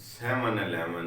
711,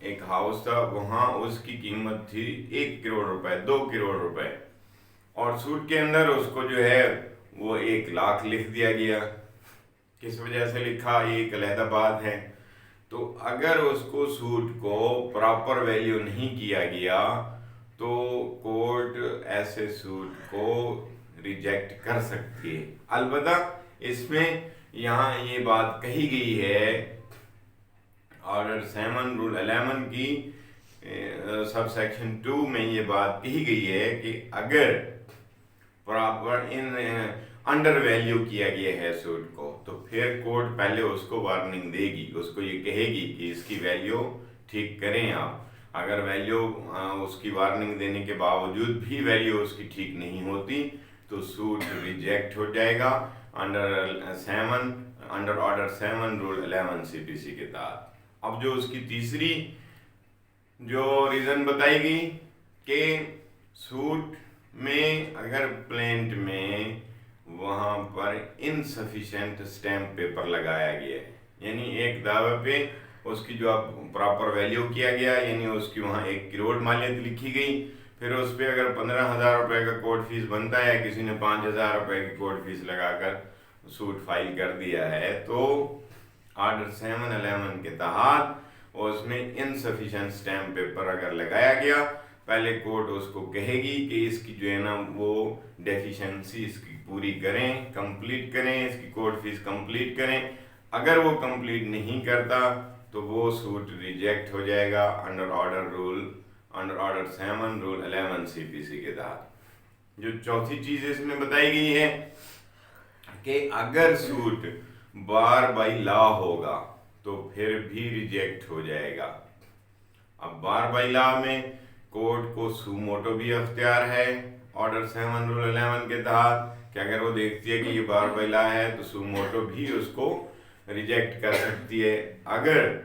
ایک ہاؤس تھا، وہاں اس کی قیمت تھی 1 کروڑ روپے، 2 کروڑ روپے، اور سوٹ کے اندر اس کو جو ہے وہ 1 لاکھ لکھ دیا گیا۔ کس وجہ سے لکھا یہ ایک علیحدہ بات ہے۔ تو اگر اس کو سوٹ کو پراپر ویلیو نہیں کیا گیا تو کورٹ ایسے سوٹ کو ریجیکٹ کر سکتی ہے۔ البتہ اس میں یہاں یہ بات کہی گئی ہے آرڈر 7 رول 11 کی سب سیکشن 2 میں یہ بات کہی گئی ہے کہ اگر پراپر انڈر ویلیو کیا گیا ہے سوٹ کو تو پھر کورٹ پہلے اس کو وارننگ دے گی، اس کو یہ کہے گی کہ اس کی ویلیو ٹھیک کریں آپ۔ اگر ویلیو اس کی وارننگ دینے کے باوجود بھی ویلیو اس کی ٹھیک نہیں ہوتی تو سوٹ ریجیکٹ ہو جائے گا انڈر آرڈر 7 رول 11 CPC کے تحت۔ اب جو اس کی تیسری جو ریزن بتائی گئی کہ سوٹ میں اگر پلینٹ میں وہاں پر انسفیشینٹ اسٹیمپ پیپر لگایا گیا ہے، یعنی ایک دعوے پہ اس کی جو اب پراپر ویلیو کیا گیا، یعنی اس کی وہاں 1 کروڑ مالیت لکھی گئی، پھر اس پہ اگر 15,000 روپے کا کورٹ فیس بنتا ہے، کسی نے 5,000 روپے کی کورٹ فیس لگا کر سوٹ فائل کر دیا ہے، تو آرڈر 711 کے تحت اس میں انسفیشینٹ اسٹیمپ پیپر اگر لگایا گیا، پہلے کورٹ اس کو کہے گی کہ اس کی جو ہے نا وہ ڈیفیشنسی اس کی پوری کریں، کمپلیٹ کریں، اس کی کورٹ فیس کمپلیٹ کریں۔ اگر وہ کمپلیٹ نہیں کرتا تو وہ سوٹ ریجیکٹ ہو جائے گا انڈر آرڈر 7 رول 11 CPC کے تحت۔ جو چوتھی چیز اس میں بتائی گئی ہے کہ اگر سوٹ بار بائی لا ہوگا تو پھر بھی ریجیکٹ ہو جائے گا۔ اب بار بائی لا میں کورٹ کو سو موٹو بھی اختیار ہے آرڈر 7 رول 11 کے تحت، کہ اگر وہ دیکھتی ہے کہ یہ بار بائی لا ہے تو سو موٹو بھی اس کو ریجیکٹ کر سکتی ہے۔ اگر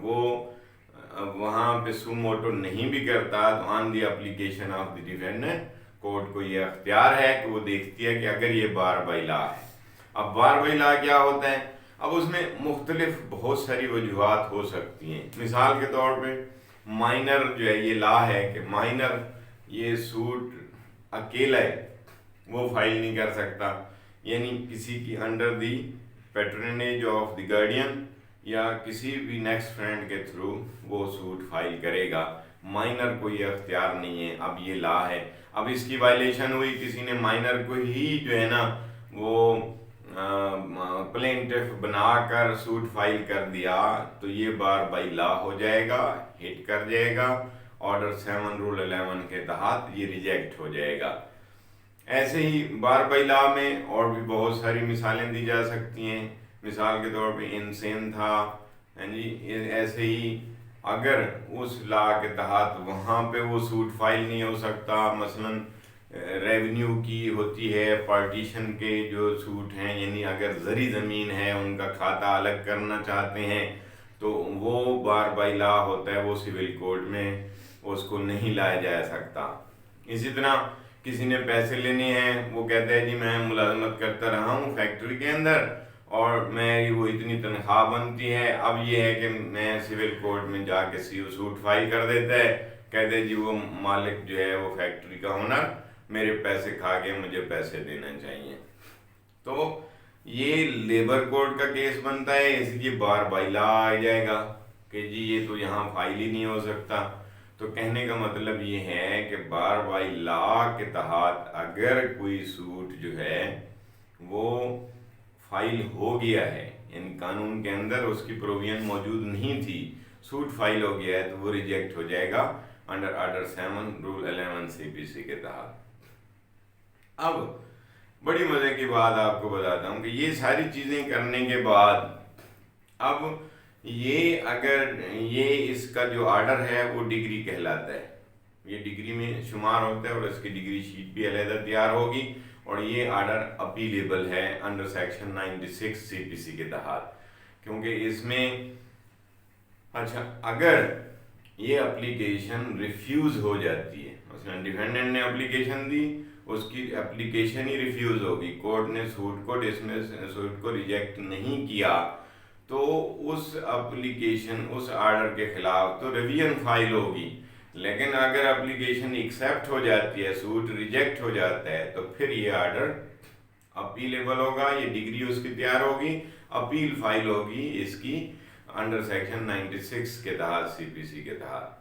وہ وہاں پہ سو موٹو نہیں بھی کرتا تو on the application of the defendant court کو یہ اختیار ہے کہ وہ دیکھتی ہے کہ اگر یہ بار بائی لا ہے۔ اب بار بائی لا کیا ہوتا ہے؟ اب اس میں مختلف بہت ساری وجوہات ہو سکتی ہیں۔ مثال کے طور پہ مائنر جو ہے، یہ لا ہے کہ مائنر یہ سوٹ اکیلا ہے وہ فائل نہیں کر سکتا، یعنی کسی کی under the پیٹرنیج of the guardian یا کسی بھی نیکسٹ فرینڈ کے تھرو وہ سوٹ فائل کرے گا۔ مائنر کو یہ اختیار نہیں ہے۔ اب یہ لا ہے، اب اس کی وائلیشن ہوئی، کسی نے مائنر کو ہی جو ہے نا وہ پلینٹف بنا کر سوٹ فائل کر دیا تو یہ بار بائی لا ہو جائے گا، ہٹ کر جائے گا، آرڈر 7 رول 11 کے تحت یہ ریجیکٹ ہو جائے گا۔ ایسے ہی بار بائی لا میں اور بھی بہت ساری مثالیں دی جا سکتی ہیں۔ مثال کے طور پہ انسین تھا، ایسے ہی اگر اس لا کے تحت وہاں پہ وہ سوٹ فائل نہیں ہو سکتا، مثلاً ریونیو کی ہوتی ہے، پارٹیشن کے جو سوٹ ہیں، یعنی اگر زرعی زمین ہے ان کا کھاتا الگ کرنا چاہتے ہیں تو وہ بار بائی لا ہوتا ہے، وہ سول کوڈ میں اس کو نہیں لایا جا سکتا۔ اسی طرح کسی نے پیسے لینے ہیں، وہ کہتا ہے جی میں ملازمت کرتا رہا ہوں فیکٹری کے اندر اور میں وہ اتنی تنخواہ بنتی ہے، اب یہ ہے کہ میں سول کوڈ میں جا کے سوٹ فائل کر دیتا ہے، کہتے ہیں جی وہ مالک جو ہے وہ فیکٹری کا ہونر میرے پیسے کھا کے مجھے پیسے دینا چاہیے، تو یہ لیبر کوڈ کا کیس بنتا ہے، اس لیے بار بائی لا آ جائے گا کہ جی یہ تو یہاں فائل ہی نہیں ہو سکتا۔ تو کہنے کا مطلب یہ ہے کہ بار بائی لا کے تحت اگر کوئی سوٹ جو ہے وہ فائل ہو گیا ہے، یعنی قانون کے اندر اس کی پروویژن موجود نہیں تھی، سوٹ فائل ہو گیا ہے تو وہ ریجیکٹ ہو جائے گا انڈر آرڈر 7 رول 11 CPC کے تحت۔ اب بڑی مزے کی بات آپ کو بتاتا ہوں کہ یہ ساری چیزیں کرنے کے بعد اب یہ اگر یہ اس کا جو آرڈر ہے وہ ڈگری کہلاتا ہے، یہ ڈگری میں شمار ہوتا ہے اور اس کی ڈگری شیٹ بھی علیحدہ تیار ہوگی، اور یہ آرڈر اپیلیبل ہے انڈر سیکشن 96 CPC کے تحت، کیونکہ اس میں اچھا اگر یہ اپلیکیشن ریفیوز ہو جاتی ہے، مثلا ڈیفینڈنٹ نے اپلیکیشن دی، اس کی اپلیکیشن ہی ریفیوز ہوگی، کورٹ نے سوٹ کو ریجیکٹ نہیں کیا، تو اس اپلیکیشن اس آرڈر کے خلاف تو ریویژن فائل ہوگی، لیکن اگر اپلیکیشن ایکسیپٹ ہو جاتی ہے، سوٹ ریجیکٹ ہو جاتا ہے، تو پھر یہ آرڈر اپیلیبل ہوگا، یہ ڈگری اس کی تیار ہوگی، اپیل فائل ہوگی اس کی انڈر سیکشن 96 کے تحت، سی پی سی کے تحت۔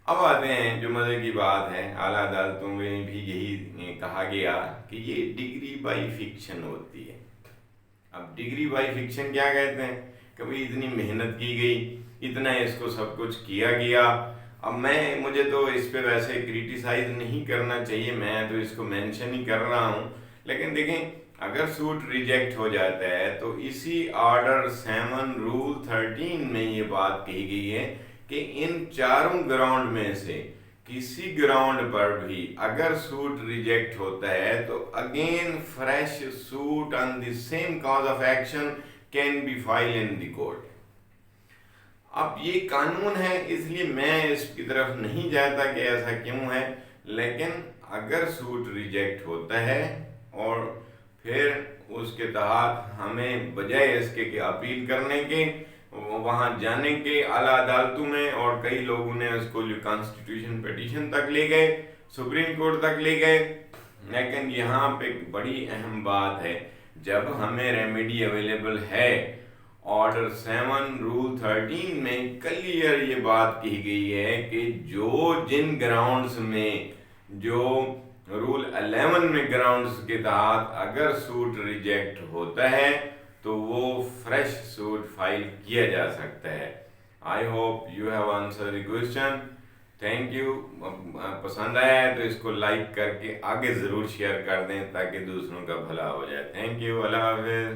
اب آتے ہیں جو مزے کی بات ہے، اعلیٰ عدالتوں میں بھی یہی کہا گیا کہ یہ ڈگری بائی فکشن ہوتی ہے۔ اب ڈگری بائی فکشن کیا کہتے ہیں کہ بھئی اتنی محنت کی گئی، اتنا اس کو سب کچھ کیا گیا، اب مجھے تو اس پہ ویسے کریٹیسائز نہیں کرنا چاہیے، میں تو اس کو مینشن ہی کر رہا ہوں، لیکن دیکھیں اگر سوٹ ریجیکٹ ہو جاتا ہے تو اسی آرڈر 7 رول 13 میں یہ بات کہی گئی ہے کہ ان چاروں گراؤنڈ میں سے کسی گراؤنڈ پر بھی اگر سوٹ ریجیکٹ ہوتا ہے تو again fresh suit on the same cause of action can be file in the court. اب یہ قانون ہے، اس لیے میں اس کی طرف نہیں جاتا کہ ایسا کیوں ہے، لیکن اگر سوٹ ریجیکٹ ہوتا ہے اور پھر اس کے تحت ہمیں بجائے اس کے کہ اپیل کرنے کے، وہاں جانے کے اعلیٰ عدالتوں میں، اور کئی لوگوں نے اس کو جو کانسٹیٹیوشن پیٹیشن تک لے گئے، سپریم کورٹ تک لے گئے، لیکن یہاں پہ بڑی اہم بات ہے، جب ہمیں ریمیڈی اویلیبل ہے، آرڈر 7 رول 13 میں کلیئر یہ بات کہی گئی ہے کہ جن گراؤنڈز میں، جو رول 11 میں گراؤنڈز کے تحت اگر سوٹ ریجیکٹ ہوتا ہے تو وہ فریش سوٹ فائل کیا جا سکتا ہے۔ I hope you have answer the question, thank you. پسند آیا ہے تو اس کو لائک کر کے آگے ضرور شیئر کر دیں تاکہ دوسروں کا بھلا ہو جائے۔ تھینک یو، اللہ حافظ۔